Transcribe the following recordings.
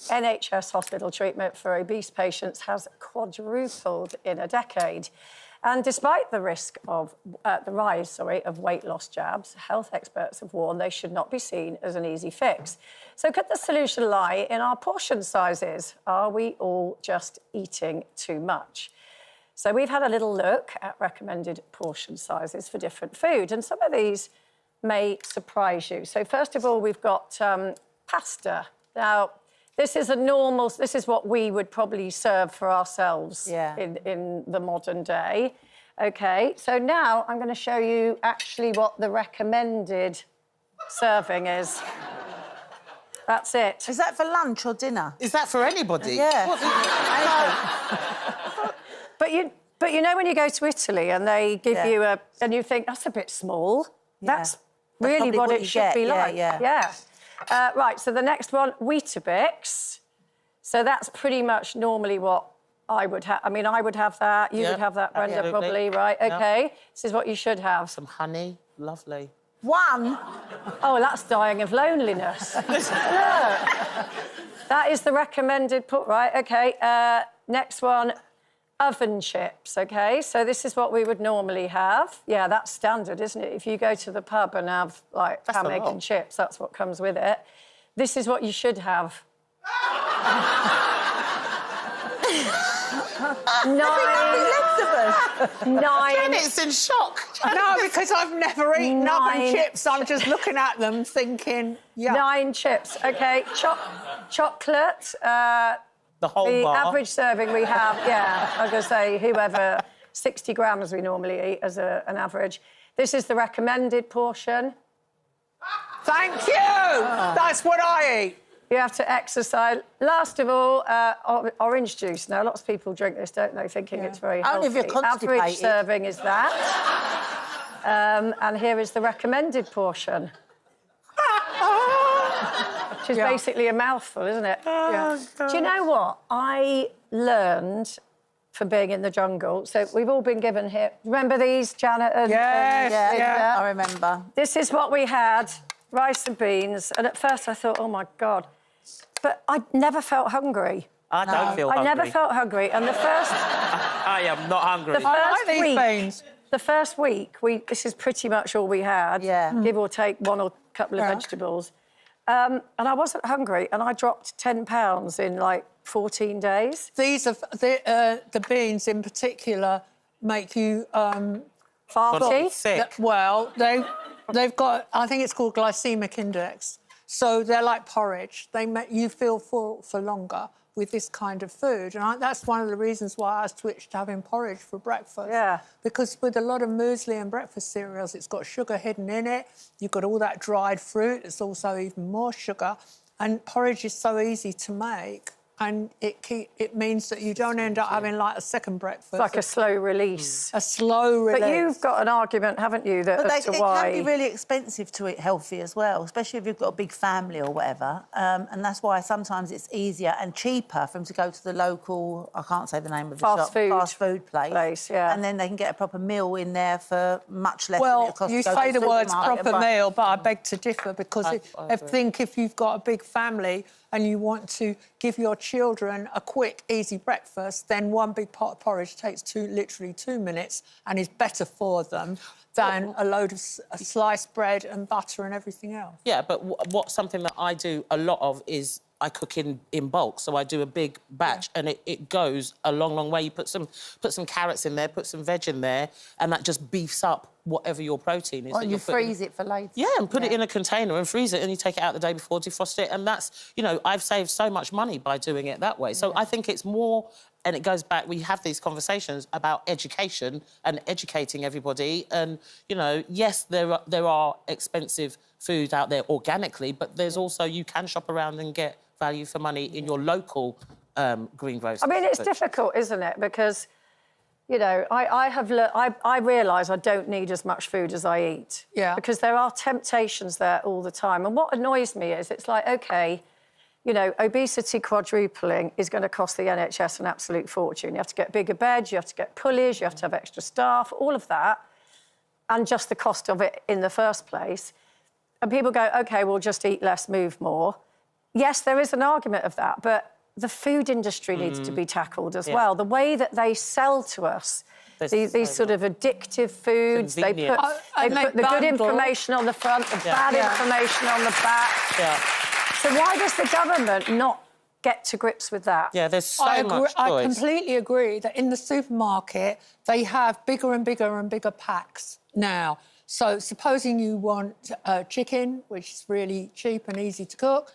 NHS hospital treatment for obese patients has quadrupled in a decade. And despite the risk of the rise of weight loss jabs, health experts have warned they should not be seen as an easy fix. So could the solution lie in our portion sizes? Are we all just eating too much? So we've had a little look at recommended portion sizes for different food, and some of these may surprise you. So first of all, we've got pasta. Now, this is what we would probably serve for ourselves in the modern day. OK, so now I'm going to show you actually what the recommended serving is. That's it. Is that for lunch or dinner? Is that for anybody? Yeah. But you know when you go to Italy and they give you and you think, that's a bit small. That's really what it should be like. Right, so the next one, Weetabix. So that's pretty much normally what I would have. I mean, I would have that. You would have that, Brenda, probably, right? OK, this is what you should have. Some honey, lovely. One? Oh, that's dying of loneliness. That is the recommended right? OK, next one, oven chips, OK? So this is what we would normally have. Yeah, that's standard, isn't it? If you go to the pub and have, like, ham, egg and chips, that's what comes with it. This is what you should have. 9. Janet's in shock. No, because I've never eaten oven chips. I'm just looking at them thinking, 9 chips, OK. Chocolate. The whole bar. The average serving we have, I'm going to say whoever, 60 grams we normally eat as an average. This is the recommended portion. Thank you! That's what I eat. You have to exercise. Last of all, orange juice. Now, lots of people drink this, don't they, thinking it's very healthy. Only if you're constipated. Average serving is that. And here is the recommended portion. Which is basically a mouthful, isn't it? Do you know what? I learned from being in the jungle. So we've all been given here. Remember these, Janet? I remember. This is what we had, rice and beans. And at first I thought, oh, my God. But I never felt hungry. I don't feel hungry. I never felt hungry. And the first... I am not hungry. The first week, this is pretty much all we had. Give or take one or couple of vegetables. And I wasn't hungry, and I dropped 10 pounds in, like, 14 days. These are... the beans, in particular, make you... Farty? Sick. Well, they've got... I think it's called glycemic index. So they're like porridge. They make you feel full for longer with this kind of food. And that's one of the reasons why I switched to having porridge for breakfast. Yeah. Because with a lot of muesli and breakfast cereals, it's got sugar hidden in it. You've got all that dried fruit. It's also even more sugar. And porridge is so easy to make. And it means that you don't end up having, like, a second breakfast. It's like a slow release. A slow release. But you've got an argument, haven't you, that as to why... It can be really expensive to eat healthy as well, especially if you've got a big family or whatever. And that's why sometimes it's easier and cheaper for them to go to the local, I can't say the name of the shop, fast food place. And then they can get a proper meal in there for much less than it costs to go to the you say the words supermarket proper meal, but I beg to differ, because I think if you've got a big family and you want to give your children a quick, easy breakfast, then one big pot of porridge takes literally 2 minutes and is better for them than a load of sliced bread and butter and everything else. Yeah, but something that I do a lot of is I cook in bulk, so I do a big batch, and it goes a long, long way. You put some carrots in there, put some veg in there, and that just beefs up whatever your protein is. Or you freeze it for later. Yeah, and put it in a container and freeze it, and you take it out the day before, defrost it, and that's, you know, I've saved so much money by doing it that way. So I think it's more... And it goes back, we have these conversations about education and educating everybody. And, you know, yes, there are expensive foods out there organically, but there's also, you can shop around and get value for money in your local greengrocers. I mean, it's difficult, isn't it? Because, you know, I realise I don't need as much food as I eat. Yeah. Because there are temptations there all the time. And what annoys me is it's like, OK... You know, obesity quadrupling is going to cost the NHS an absolute fortune. You have to get bigger beds, you have to get pulleys, you have to have extra staff, all of that, and just the cost of it in the first place. And people go, OK, we'll just eat less, move more. yes, there is an argument of that, but the food industry needs to be tackled as well. The way that they sell to us these sort of addictive foods, they put the good information on the front, the bad information on the back. Yeah. So why does the government not get to grips with that? Yeah, there's so much choice. I completely agree that in the supermarket, they have bigger and bigger and bigger packs now. So supposing you want chicken, which is really cheap and easy to cook,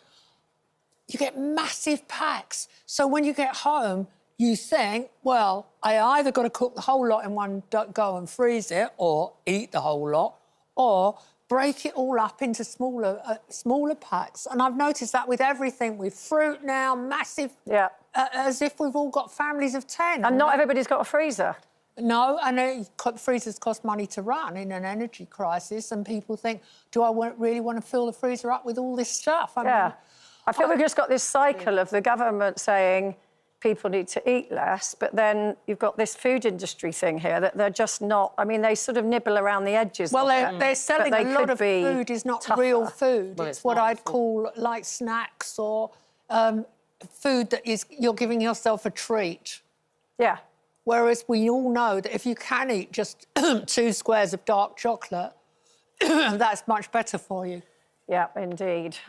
you get massive packs. So when you get home, you think, well, I either got to cook the whole lot in one go and freeze it, or eat the whole lot, or break it all up into smaller packs. And I've noticed that with everything, with fruit now, massive, as if we've all got families of 10. And not everybody's got a freezer. No, and freezers cost money to run in an energy crisis, and people think, do I really want to fill the freezer up with all this stuff? I mean, I think we've just got this cycle of the government saying people need to eat less, but then you've got this food industry thing here that they're just not... I mean, they sort of nibble around the edges Well, of it, they're selling a lot of food is not real food. Well, it's what I'd call like snacks or food that you're giving yourself a treat. Yeah. Whereas we all know that if you can eat just 2 squares of dark chocolate, that's much better for you. Yeah, indeed.